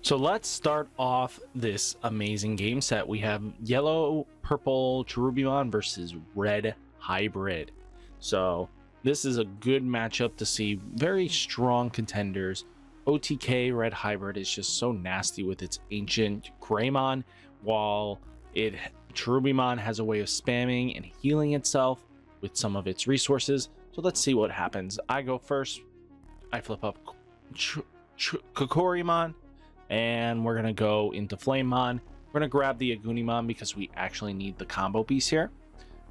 So let's start off this amazing game set. We have yellow, purple Cherubimon versus red hybrid. So this is a good matchup to see very strong contenders. OTK red hybrid is just so nasty with its ancient Greymon, while Cherubimon has a way of spamming and healing itself with some of its resources. So let's see what happens. I go first. I flip up Kokorimon, and we're gonna go into Flamemon. We're gonna grab the Agunimon because we actually need the combo piece here.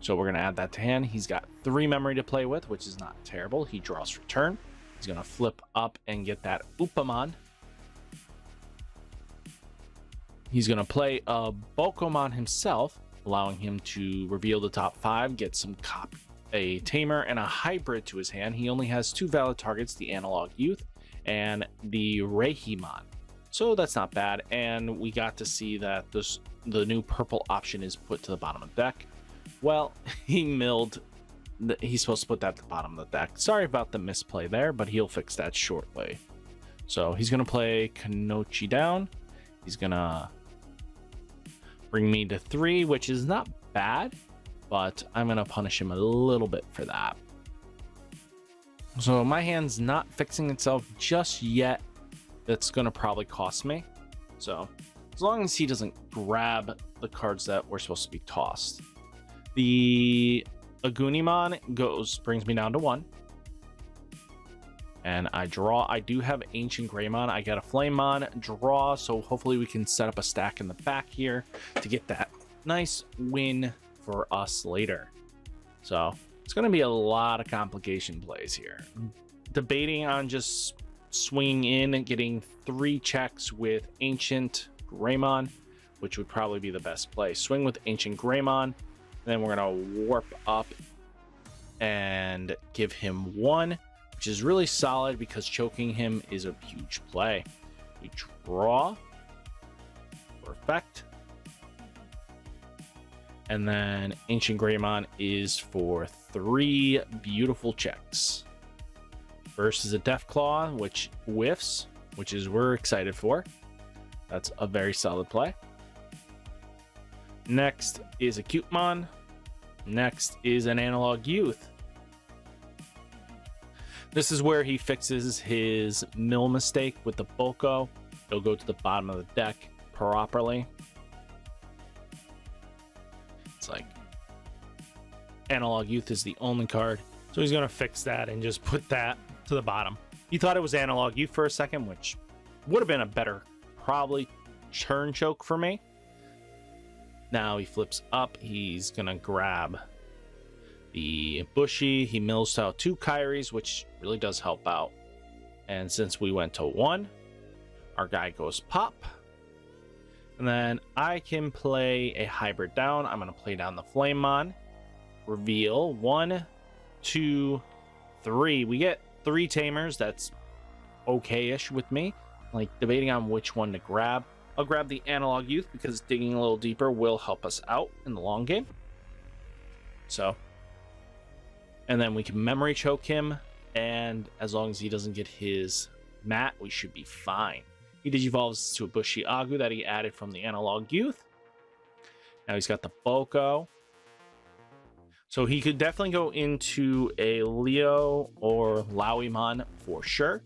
So we're gonna add that to hand. He's got 3 memory to play with, which is not terrible. He draws for turn. He's gonna flip up and get that Upamon. He's gonna play a Bokomon himself, allowing him to reveal the top 5, get some a Tamer and a Hybrid to his hand. He only has 2 valid targets, the Analog Youth and the Reihimon. So that's not bad. And we got to see that the new purple option is put to the bottom of the deck. Well, he milled. He's supposed to put that at the bottom of the deck. Sorry about the misplay there, but he'll fix that shortly. So he's going to play Kanochi down. He's going to bring me to 3, which is not bad, but I'm going to punish him a little bit for that. So my hand's not fixing itself just yet. That's going to probably cost me. So as long as he doesn't grab the cards that were supposed to be tossed. The Agunimon brings me down to 1. And I draw. I do have Ancient Greymon. I got a Flamemon, draw, so hopefully we can set up a stack in the back here to get that nice win for us later. So it's going to be a lot of complication plays here. Debating on just swinging in and getting 3 checks with Ancient Greymon, which would probably be the best play. Swing with Ancient Greymon, and then we're going to warp up and give him 1, which is really solid because choking him is a huge play. We draw. Perfect. And then Ancient Greymon is for 3 beautiful checks. First is a Deathclaw, which whiffs, which is we're excited for. That's a very solid play. Next is a Cutemon. Next is an Analog Youth. This is where he fixes his mill mistake with the Boko. It'll go to the bottom of the deck properly. It's like Analog Youth is the only card. So he's going to fix that and just put that to the bottom. He thought it was Analog Youth for a second, which would have been a better, probably, turn choke for me. Now he flips up. He's going to grab the Bushy. He mills out 2 Kairis, which really does help out. And since we went to 1, our guy goes pop. And then I can play a hybrid down. I'm going to play down the Flamemon. Reveal 1, 2, 3. We get 3 Tamers. That's okay-ish with me. Like debating on which one to grab. I'll grab the Analog Youth because digging a little deeper will help us out in the long game. So, and then we can memory choke him, and as long as he doesn't get his mat, we should be fine. He digivolves to a Bushy Agu that he added from the Analog Youth. Now he's got the Boko. So he could definitely go into a Leo or Lowimon for sure.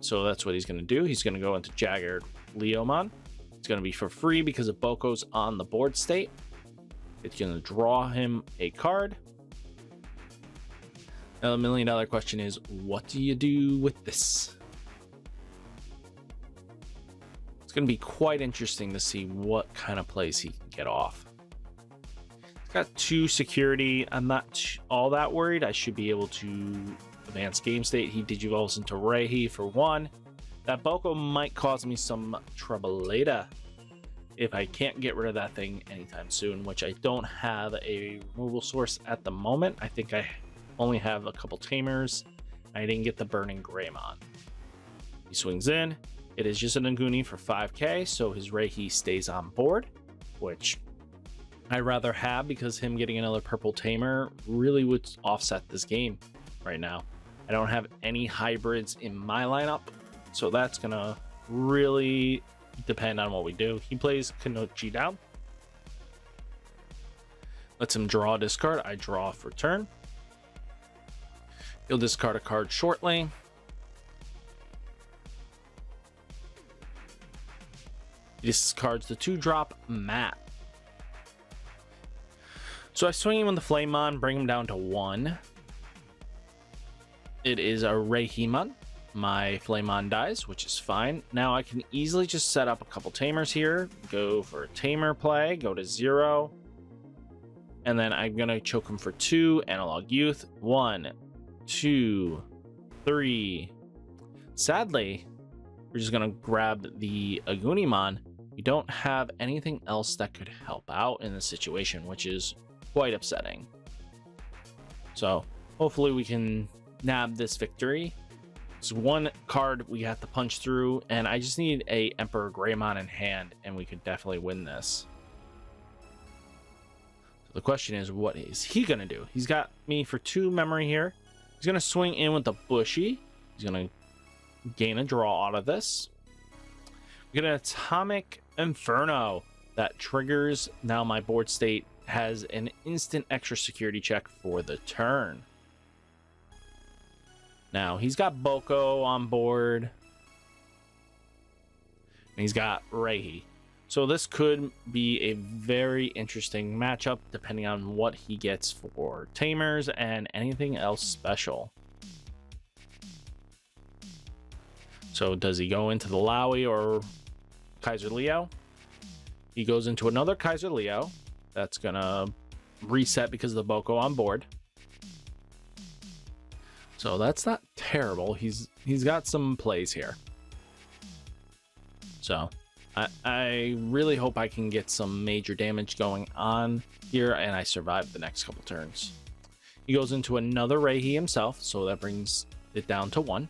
So that's what he's going to do. He's going to go into Jagged Leomon. It's going to be for free because of Boko's on the board state. It's going to draw him a card. Now the $1 million question is, what do you do with this? It's going to be quite interesting to see what kind of plays he can get off. He's got 2 security. I'm not all that worried. I should be able to advance game state. He digivolves into Reihi for 1. That Boko might cause me some trouble later if I can't get rid of that thing anytime soon, which I don't have a removal source at the moment. I think I only have a couple Tamers. I didn't get the Burning Greymon. He swings in. It is just an Aguni for 5k, so his Reihi stays on board, which I'd rather have because him getting another purple Tamer really would offset this game right now. I don't have any hybrids in my lineup, so that's gonna really depend on what we do. He plays Kanochi down. Lets him draw a discard. I draw for turn. He'll discard a card shortly. He discards the 2-drop Mat. So I swing him with the Flamemon, bring him down to 1. It is a Ridemyavatar. My Flamemon dies, which is fine. Now I can easily just set up a couple Tamers here. Go for a Tamer play, go to 0. And then I'm going to choke him for 2. Analog Youth. 1, 2, 3. Sadly, we're just going to grab the Agunimon. We don't have anything else that could help out in this situation, which is quite upsetting. So hopefully we can nab this victory. It's one card we have to punch through, and I just need a Emperor Greymon in hand, and we could definitely win this. So the question is, what is he gonna do? He's got me for 2 memory here. He's gonna swing in with the Bushy. He's gonna gain a draw out of this. We get an Atomic Inferno that triggers. Now my board state has an instant extra security check for the turn. Now, he's got Boko on board. And he's got Reihi. So this could be a very interesting matchup, depending on what he gets for Tamers and anything else special. So does he go into the Lowy or Kaiser Leo? He goes into another Kaiser Leo. That's going to reset because of the Boko on board. So that's not terrible. He's got some plays here. So I really hope I can get some major damage going on here and I survive the next couple turns. He goes into another Reihi himself, so that brings it down to 1.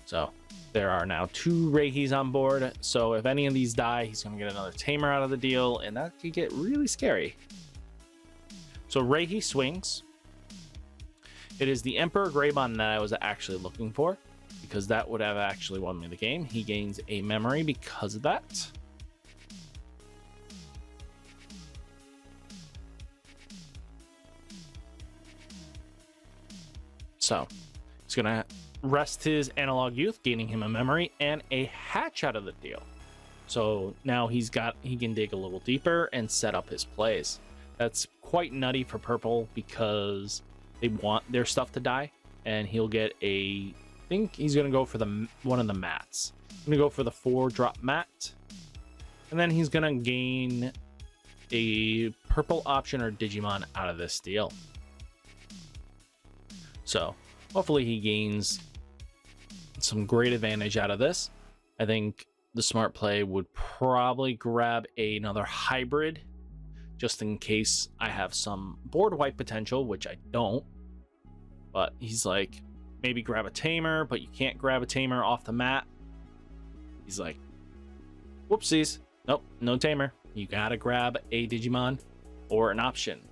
So there are now 2 Reihis on board. So if any of these die, he's going to get another Tamer out of the deal, and that could get really scary. So Reihi swings. It is the Emperor Greymon that I was actually looking for, because that would have actually won me the game. He gains a memory because of that. So he's going to rest his Analog Youth, gaining him a memory and a hatch out of the deal. So now he can dig a little deeper and set up his plays. That's quite nutty for purple because they want their stuff to die, and he'll get I think he's gonna go for one of the mats. I'm gonna go for the 4-drop mat, and then he's gonna gain a purple option or Digimon out of this deal. So hopefully he gains some great advantage out of this. I think the smart play would probably grab another hybrid just in case I have some board wipe potential, which I don't. But he's like, maybe grab a Tamer, but you can't grab a Tamer off the mat. He's like, whoopsies. Nope, no Tamer. You gotta grab a Digimon or an option.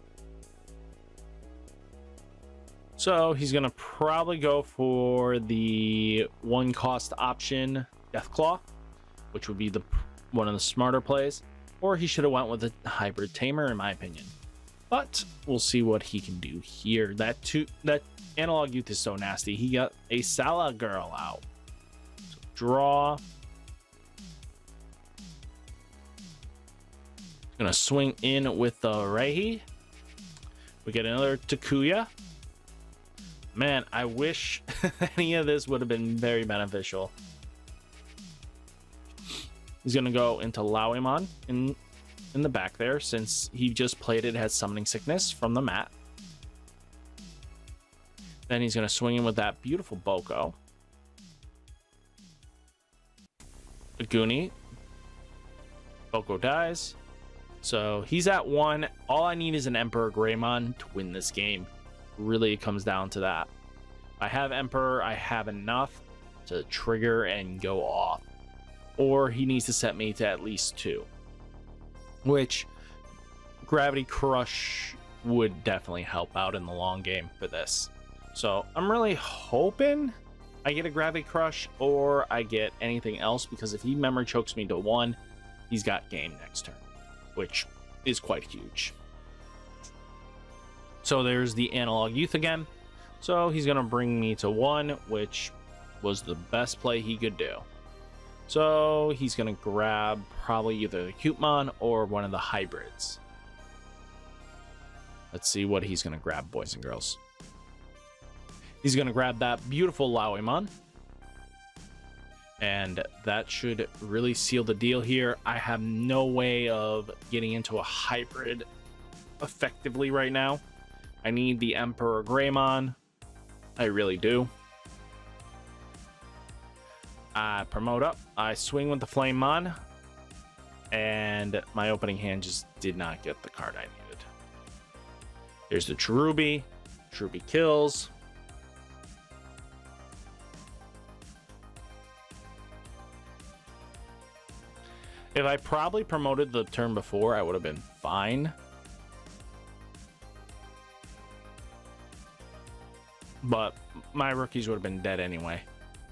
So he's gonna probably go for the 1-cost option, Deathclaw, which would be one of the smarter plays. Or he should have went with a hybrid Tamer, in my opinion. But we'll see what he can do here. That Analog Youth is so nasty. He got a Sala Girl out. So draw. Gonna swing in with the Reihi. We get another Takuya. Man, I wish any of this would have been very beneficial. He's gonna go into Lawimon in the back there, since he just played it has Summoning Sickness from the mat. Then he's gonna swing in with that beautiful Boko. Aguni. Boko dies. So he's at 1. All I need is an Emperor Greymon to win this game. Really, it comes down to that. I have Emperor, I have enough to trigger and go off. Or he needs to set me to at least 2. Which Gravity Crush would definitely help out in the long game for this. So I'm really hoping I get a Gravity Crush or I get anything else, because if he memory chokes me to 1, he's got game next turn, which is quite huge. So there's the Analog Youth again. So he's going to bring me to 1, which was the best play he could do. So he's going to grab probably either the Cutemon or one of the hybrids. Let's see what he's going to grab, boys and girls. He's going to grab that beautiful Lowymon. And that should really seal the deal here. I have no way of getting into a hybrid effectively right now. I need the Emperor Greymon. I really do. I promote up. I swing with the Flamemon. And my opening hand just did not get the card I needed. There's the Cherubi. Cherubi kills. If I probably promoted the turn before, I would have been fine. But my rookies would have been dead anyway.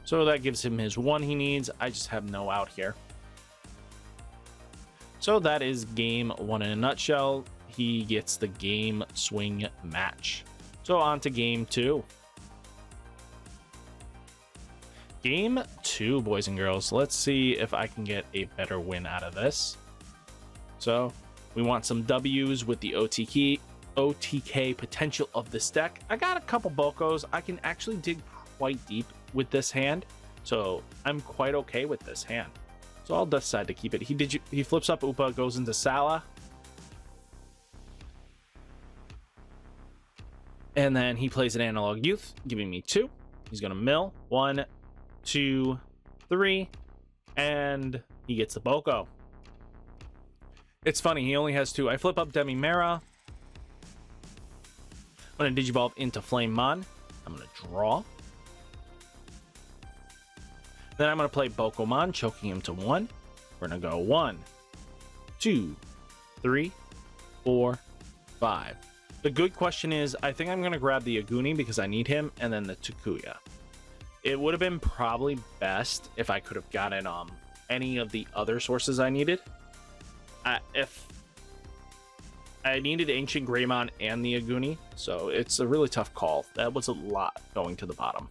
So that gives him his 1 he needs. I just have no out here. So that is game 1 in a nutshell. He gets the game swing match. So on to game 2. Game 2, boys and girls. Let's see if I can get a better win out of this. So we want some W's with the OTK potential of this deck. I got a couple Bokos. I can actually dig quite deep with this hand, so I'm quite okay with this hand. So I'll decide to keep it. He flips up Upa, goes into Sala, and then he plays an Analog Youth, giving me 2. He's gonna mill 1, 2, 3, and he gets the Boko. It's funny, he only has 2. I flip up Demimera. I'm gonna Digivolve into Flamemon. I'm gonna draw. Then I'm gonna play Bokomon, choking him to 1. We're gonna go 1, 2, 3, 4, 5. The good question is, I think I'm gonna grab the Aguni because I need him, and then the Takuya. It would have been probably best if I could have gotten any of the other sources I needed. If I needed Ancient Greymon and the Aguni, so it's a really tough call. That was a lot going to the bottom.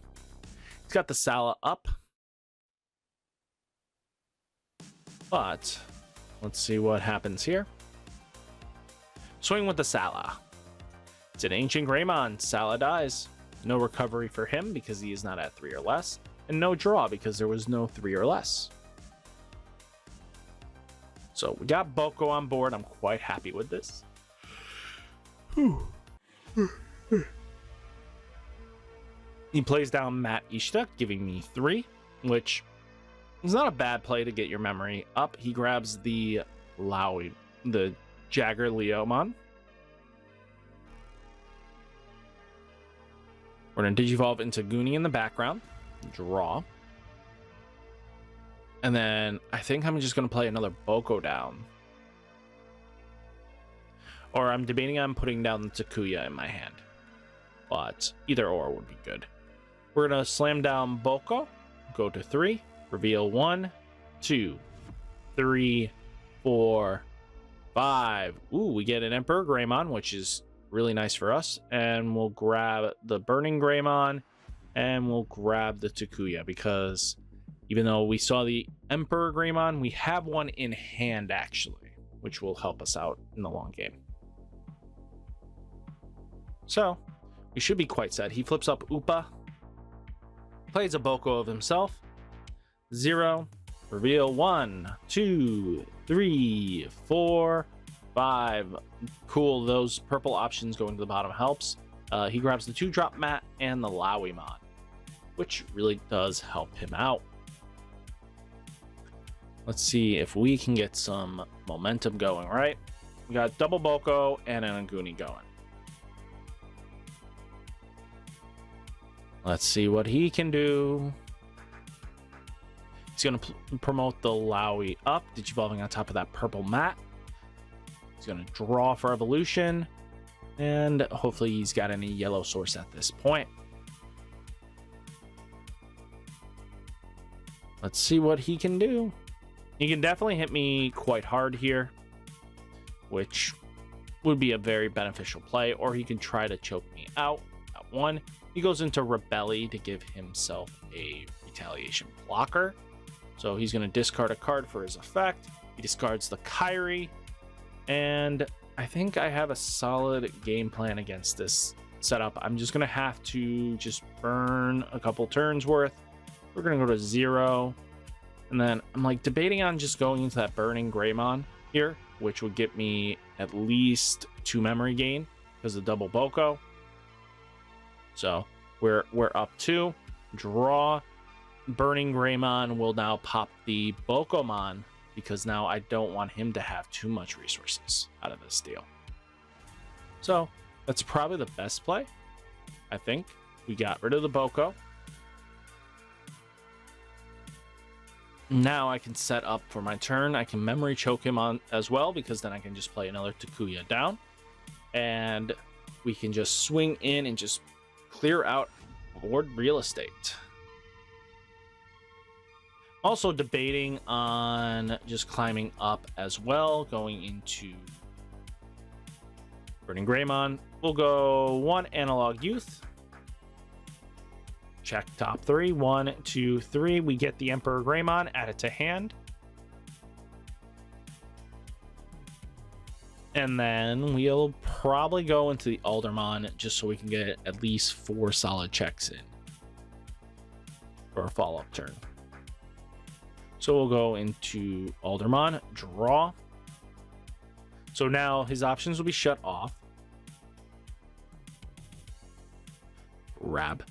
He's got the Sala up. But let's see what happens here. Swing with the Sala. It's an Ancient Greymon. Sala dies. No recovery for him because he is not at 3 or less. And no draw because there was no 3 or less. So we got Boko on board. I'm quite happy with this. He plays down Matt Ishida, giving me 3, which is not a bad play to get your memory up. He grabs the Jagger Leomon. We're going to Digivolve into Goonie in the background. Draw. And then I think I'm just going to play another Boko down. Or I'm debating on putting down the Takuya in my hand. But either or would be good. We're going to slam down Boko. Go to 3. Reveal 1, 2, 3, 4, 5. Ooh, we get an Emperor Greymon, which is really nice for us. And we'll grab the Burning Greymon. And we'll grab the Takuya, because even though we saw the Emperor Greymon, we have one in hand, actually, which will help us out in the long game. So, we should be quite set. He flips up Upa. Plays a Boko of himself. 0. Reveal 1, 2, 3, 4, 5. Cool, those purple options going to the bottom helps. He grabs the 2-drop mat and the Lowymon, which really does help him out. Let's see if we can get some momentum going, right? We got double Boko and an Aguni going. Let's see what he can do. He's going to promote the Lowy up, Digivolving on top of that purple mat. He's going to draw for evolution. And hopefully he's got any yellow source at this point. let's see what he can do. He can definitely hit me quite hard here, which would be a very beneficial play, or he can try to choke me out at 1. He goes into Rebelli to give himself a retaliation blocker. So he's going to discard a card for his effect. He discards the Kyrie, and I think I have a solid game plan against this setup. I'm just going to have to just burn a couple turns worth. We're going to go to 0, and then I'm like debating on just going into that Burning Greymon here, which would get me at least 2 memory gain because of double Boko. So we're up 2. Draw. Burning Greymon will now pop the Bokomon because now I don't want him to have too much resources out of this deal. So that's probably the best play. I think we got rid of the Boko. Now I can set up for my turn. I can memory choke him on as well, because then I can just play another Takuya down, and we can just swing in and just clear out board real estate. Also debating on just climbing up as well, going into Burning Greymon. We'll go 1 Analog Youth. Check top 3. 1, 2, 3. We get the Emperor Greymon, add it to hand. And then we'll probably go into the Alderman just so we can get at least 4 solid checks in for a follow-up turn. So we'll go into Alderman, draw. So now his options will be shut off. Grab.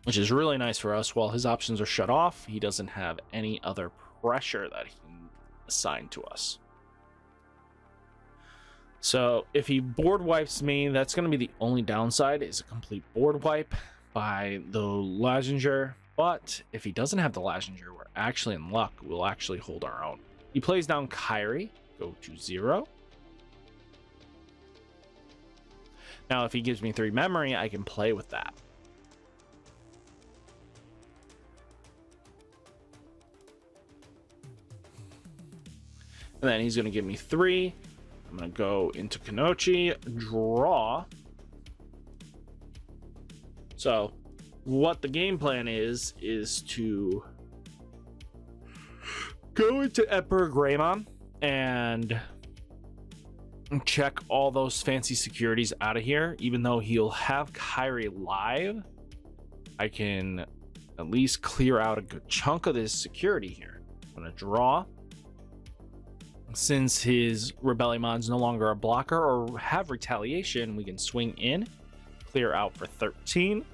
Which is really nice for us. While his options are shut off, he doesn't have any other pressure that he can assign to us. So if he board wipes me, that's going to be the only downside, is a complete board wipe by the Lazinger. But if he doesn't have the Lazinger, we're actually in luck. We'll actually hold our own. He plays down Kyrie, go to 0. Now, if he gives me 3 memory, I can play with that. And then he's going to give me 3. I'm going to go into Kanochi, draw. So what the game plan is to go into Emperor Greymon and check all those fancy securities out of here. Even though he'll have Kyrie live, I can at least clear out a good chunk of this security here. I'm going to draw. Since his Rebellimon's no longer a blocker or have retaliation, we can swing in, clear out for 13.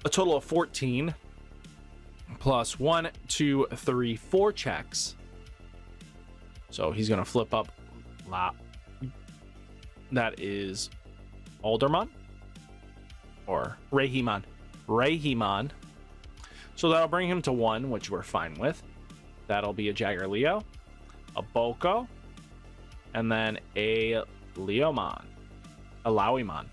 A total of 14 plus 1, 2, 3, 4 checks. So he's going to flip up. That is Alderman or Reihimon. So that'll bring him to 1, which we're fine with. That'll be a Jagger Leo, a Boko, and then a Leomon, a Lowimon.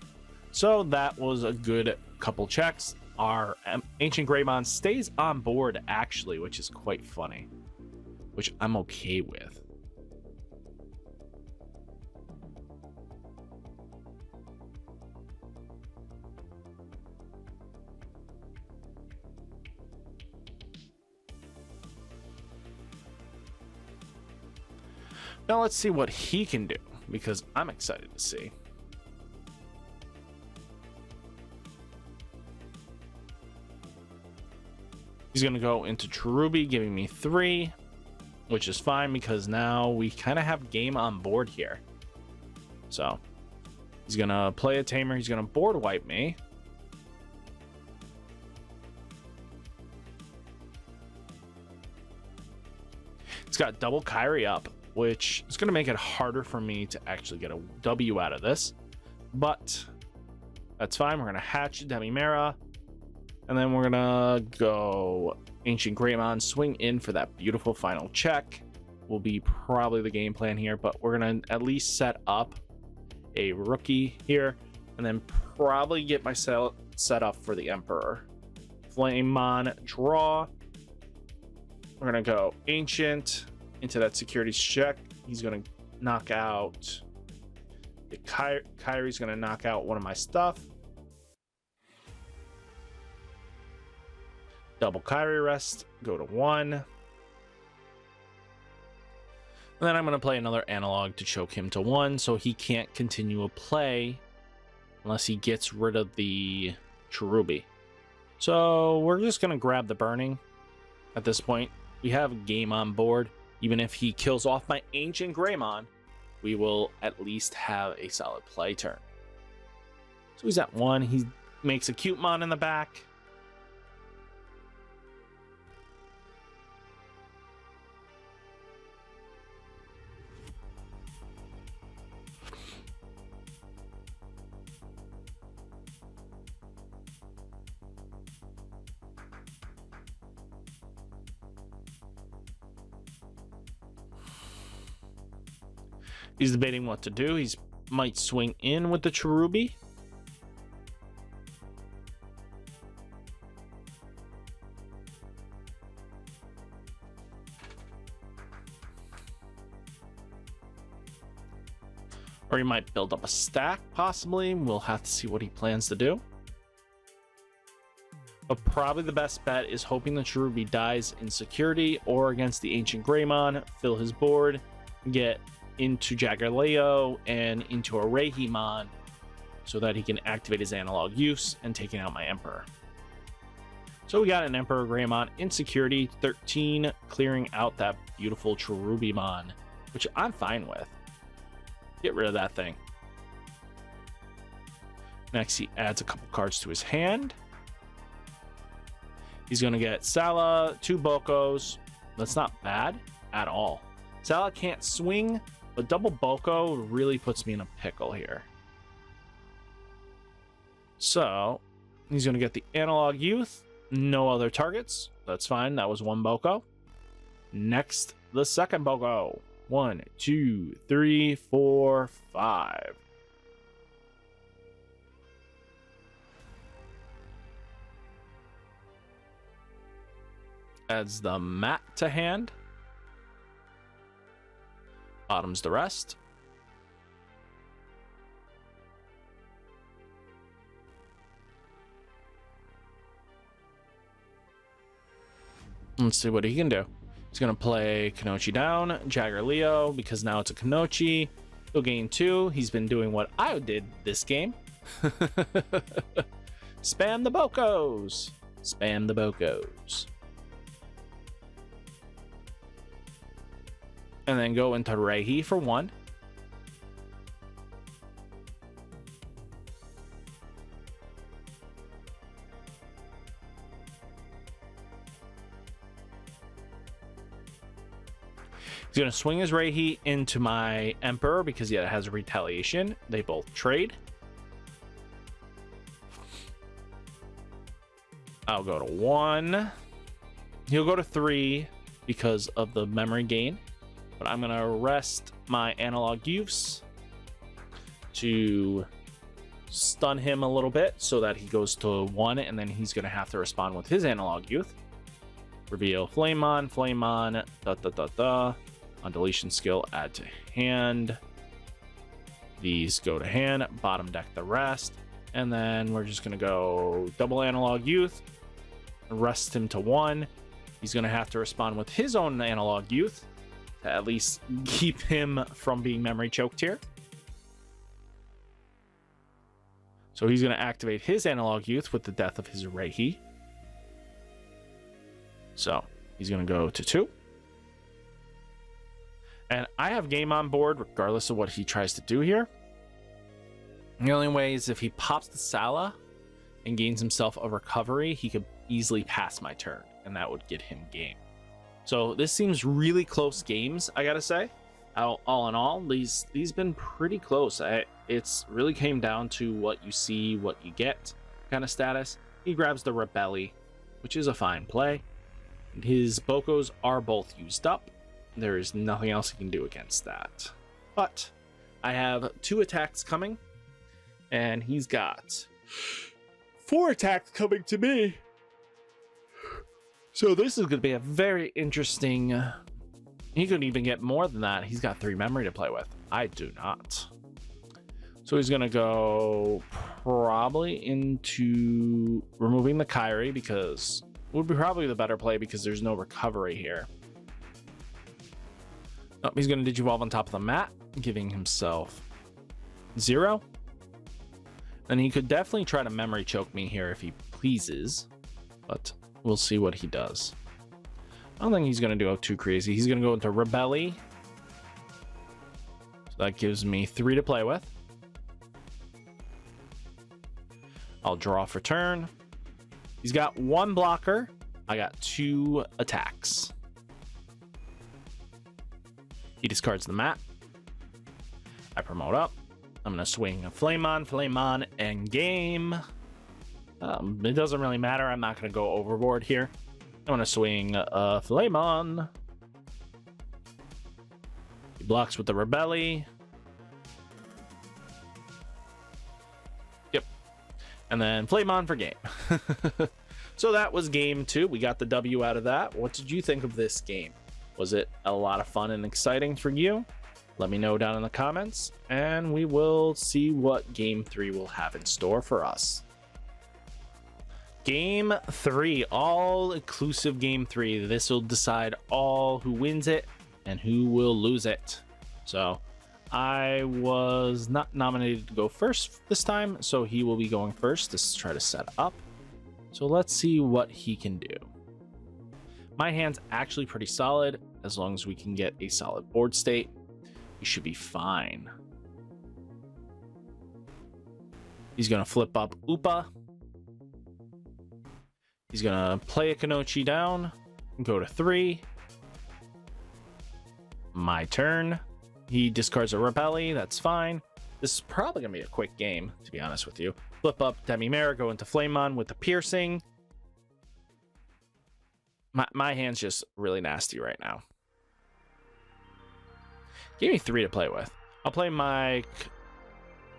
So that was a good couple checks. Our Ancient Greymon stays on board, actually, which is quite funny, which I'm okay with. Now let's see what he can do, because I'm excited to see. He's going to go into Cherubi, giving me 3, which is fine because now we kind of have game on board here. So he's going to play a Tamer. He's going to board wipe me. He's got double Kyrie up, which is going to make it harder for me to actually get a W out of this. But that's fine. We're going to hatch Demimera. And then we're going to go Ancient Greymon, swing in for that beautiful final check. Will be probably the game plan here, but we're going to at least set up a rookie here. And then probably get myself set up for the Emperor Flamemon, draw. We're going to go Ancient into that securities check. He's going to knock out the Kyrie's going to knock out one of my stuff. Double Kyrie rest, go to 1. And then I'm going to play another analog to choke him to 1 so he can't continue a play unless he gets rid of the Cherubi. So we're just going to grab the burning at this point. We have a game on board. Even if he kills off my Ancient Greymon, we will at least have a solid play turn. So he's at 1. He makes a cute mon in the back. He's debating what to do. He might swing in with the Cherubi. Or he might build up a stack, possibly. We'll have to see what he plans to do. But probably the best bet is hoping the Cherubi dies in security or against the Ancient Greymon, fill his board, get into Jagaleo and into a Rahimon so that he can activate his analog use and taking out my Emperor. So we got an Emperor Greymon in security, 13, clearing out that beautiful Cherubimon, which I'm fine with. Get rid of that thing. Next, he adds a couple cards to his hand. He's going to get Sala, 2 Bokos. That's not bad at all. Sala can't swing, but double Boko really puts me in a pickle here. So he's going to get the Analog Youth. No other targets. That's fine. That was 1 Boko. Next, the second Boko. 1, 2, 3, 4, 5. Adds the mat to hand. Bottoms the rest. Let's see what he can do. He's going to play Kanochi down, Jagger Leo, because now it's a Kanochi. He'll gain 2. He's been doing what I did this game. Spam the Bokos. Spam the Bokos. And then go into Reihi for 1. He's going to swing his Reihi into my Emperor because it has a retaliation. They both trade. I'll go to 1. He'll go to 3 because of the memory gain. But I'm going to rest my Analog Youths to stun him a little bit so that he goes to 1, and then he's going to have to respond with his Analog Youth. Reveal Flamemon, On deletion skill, add to hand. These go to hand, bottom deck the rest. And then we're just going to go double Analog Youth, rest him to 1. He's going to have to respond with his own Analog Youth to at least keep him from being memory choked here. So he's going to activate his Analog Youth with the death of his Reihi. So he's going to go to 2. And I have game on board regardless of what he tries to do here. The only way is if he pops the Sala and gains himself a recovery, he could easily pass my turn, and that would get him game. So this seems really close games, I gotta say. All in all, these been pretty close. It's really came down to what you see, what you get kind of status. He grabs the Rebelli, which is a fine play. And his Bokos are both used up. There is nothing else he can do against that. But I have 2 attacks coming, and he's got 4 attacks coming to me. So this is going to be a very interesting... He could even get more than that. He's got 3 memory to play with. I do not. So he's going to go probably into removing the Kyrie, because it would be probably the better play because there's no recovery here. Oh, he's going to Digivolve on top of the mat, giving himself 0. And he could definitely try to memory choke me here if he pleases, but we'll see what he does. I don't think he's going to go too crazy. He's going to go into Rebelli. So that gives me 3 to play with. I'll draw for turn. He's got 1 blocker. I got 2 attacks. He discards the mat. I promote up. I'm going to swing a Flamon, and game. It doesn't really matter. I'm not going to go overboard here. I'm going to swing a Flamon. He blocks with the Rebelli. Yep. And then Flamon for game. So that was game 2. We got the W out of that. What did you think of this game? Was it a lot of fun and exciting for you? Let me know down in the comments, and we will see what game 3 will have in store for us. Game 3, all inclusive game 3. This will decide all who wins it and who will lose it. So I was not nominated to go first this time, so he will be going first to try to set up. So let's see what he can do. My hand's actually pretty solid. As long as we can get a solid board state, we should be fine. He's going to flip up Upa. He's going to play a Kanochi down, go to 3. My turn. He discards a Rebelli. That's fine. This is probably going to be a quick game, to be honest with you. Flip up Demimera, go into Flamon with the piercing. My hand's just really nasty right now. Give me 3 to play with. I'll play my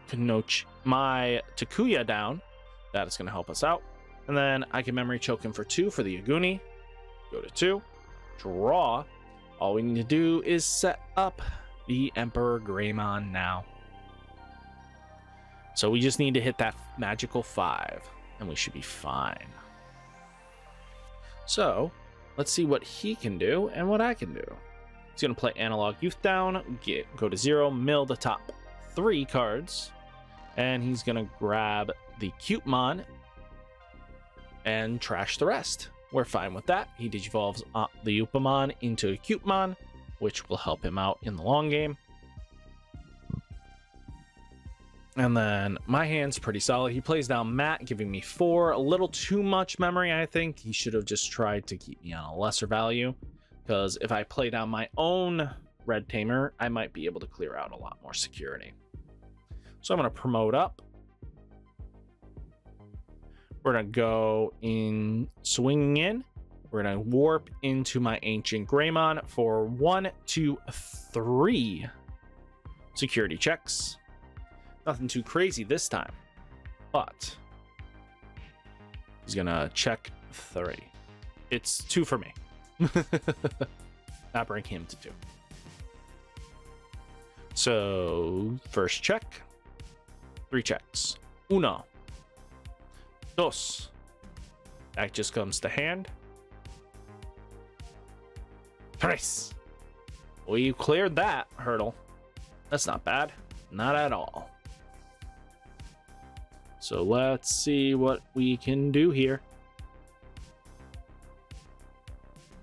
Takuya down. That is going to help us out. And then I can memory choke him for 2 for the Yaguni. Go to 2. Draw. All we need to do is set up the Emperor Greymon now. So we just need to hit that magical 5, and we should be fine. So let's see what he can do and what I can do. He's going to play Analog Youth down, go to 0, mill the top 3 cards, and he's going to grab the Cutemon and trash the rest. We're fine with that. He digivolves the Upamon into a Cutemon, which will help him out in the long game. And then my hand's pretty solid. He plays down Matt, giving me 4. A little too much memory, I think. He should have just tried to keep me on a lesser value, because if I play down my own Red Tamer, I might be able to clear out a lot more security. So I'm going to promote up. We're going to go in swinging in. We're going to warp into my Ancient Greymon for 1, 2, 3 security checks. Nothing too crazy this time, but he's gonna check 3. It's 2 for me. Not bring him to 2. So first check, 3 checks. 1, 2. That just comes to hand. 3. We cleared that hurdle. That's not bad. Not at all. So let's see what we can do here.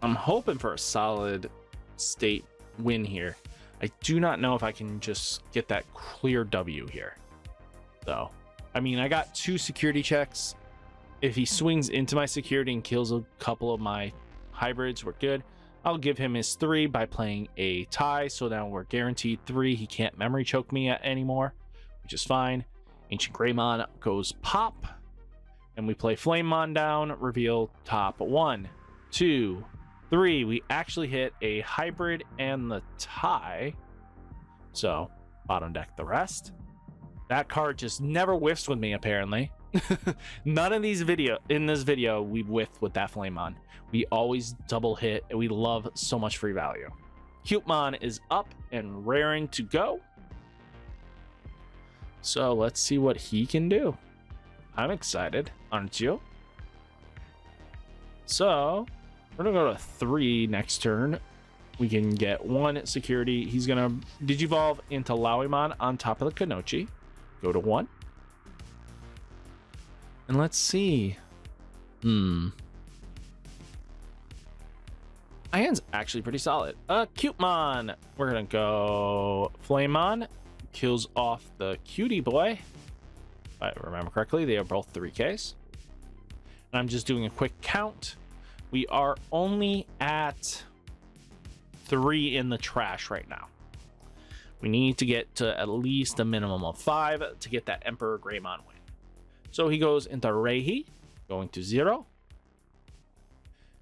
I'm hoping for a solid state win here. I do not know if I can just get that clear W here, though. I mean, I got 2 security checks. If he swings into my security and kills a couple of my hybrids, we're good. I'll give him his 3 by playing a tie, so now we're guaranteed 3. He can't memory choke me anymore, which is fine. Ancient Greymon goes pop, and we play Flamemon down, reveal top 1, 2, 3. We actually hit a hybrid and the tie, so bottom deck the rest. That card just never whiffs with me, apparently. None of these in this video we whiffed with that Flamemon. We always double hit, and we love so much free value. Cutemon is up and raring to go. So let's see what he can do. I'm excited, aren't you? So we're gonna go to 3 next turn. We can get 1 security. He's gonna Digivolve into Lowimon on top of the Kanochi. Go to 1. And let's see. My hand's actually pretty solid. Cutemon. We're gonna go Flamemon. Kills off the Cutie Boy. If I remember correctly, they are both 3Ks. And I'm just doing a quick count. We are only at 3 in the trash right now. We need to get to at least a minimum of 5 to get that Emperor Greymon win. So he goes into Reihi, going to 0.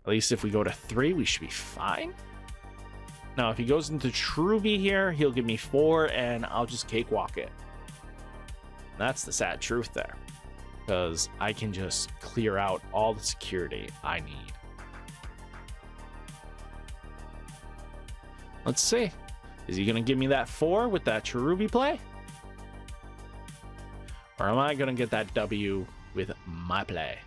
At least if we go to 3, we should be fine. Now, if he goes into Truby here, he'll give me 4, and I'll just cakewalk it. That's the sad truth there, because I can just clear out all the security I need. Let's see. Is he going to give me that 4 with that Cherubi play? Or am I going to get that W with my play?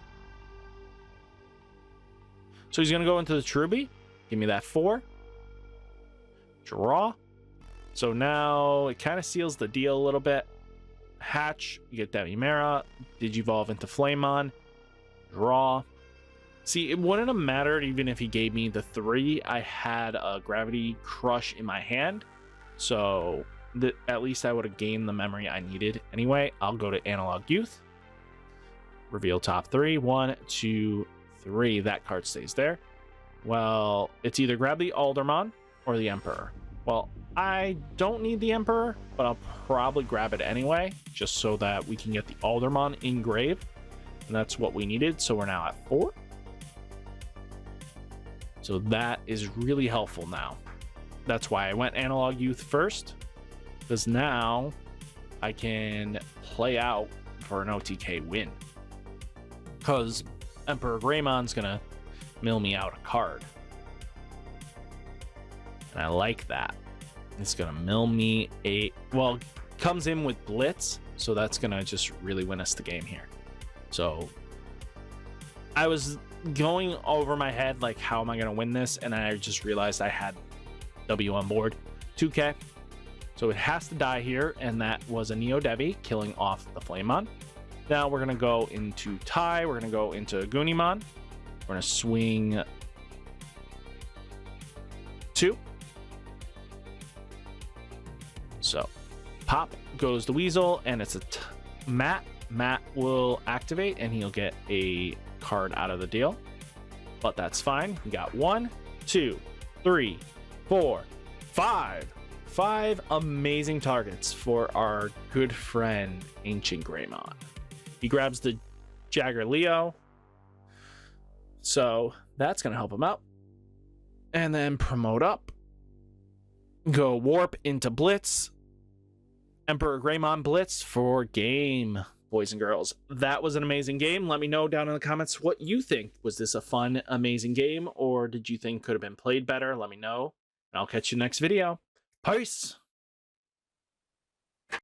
So he's going to go into the Cherubi. Give me that 4. Draw. So now it kind of seals the deal a little bit. Hatch. You get Demimera. Digivolve into Flamemon. Draw. See, it wouldn't have mattered even if he gave me the 3. I had a Gravity Crush in my hand. So at least I would have gained the memory I needed. Anyway, I'll go to Analog Youth. Reveal top 3. 1, 2, 3. That card stays there. Well, it's either grab the Aldermon or the Emperor. Well, I don't need the Emperor, but I'll probably grab it anyway, just so that we can get the Aldermon engraved. And that's what we needed. So we're now at 4. So that is really helpful now. That's why I went Analog Youth first, because now I can play out for an OTK win. Because Emperor Greymon's gonna mill me out a card. And I like that. It's gonna mill me well, comes in with Blitz, so that's gonna just really win us the game here. So I was going over my head, like, how am I gonna win this? And I just realized I had W on board. 2K. So it has to die here, and that was a Neo Devi killing off the Flamemon. Now we're gonna go into Tai. We're gonna go into Goonimon. We're gonna swing 2. So pop goes the Weasel, and it's a Matt. Matt will activate, and he'll get a card out of the deal. But that's fine. We got 1, 2, 3, 4, 5. 5 amazing targets for our good friend Ancient Greymon. He grabs the Jagger Leo, so that's gonna help him out. And then promote up, go Warp into Blitz, Emperor Greymon Blitz for game, boys and girls. That was an amazing game. Let me know down in the comments what you think. Was this a fun, amazing game, or did you think could have been played better? Let me know, and I'll catch you next video. Peace.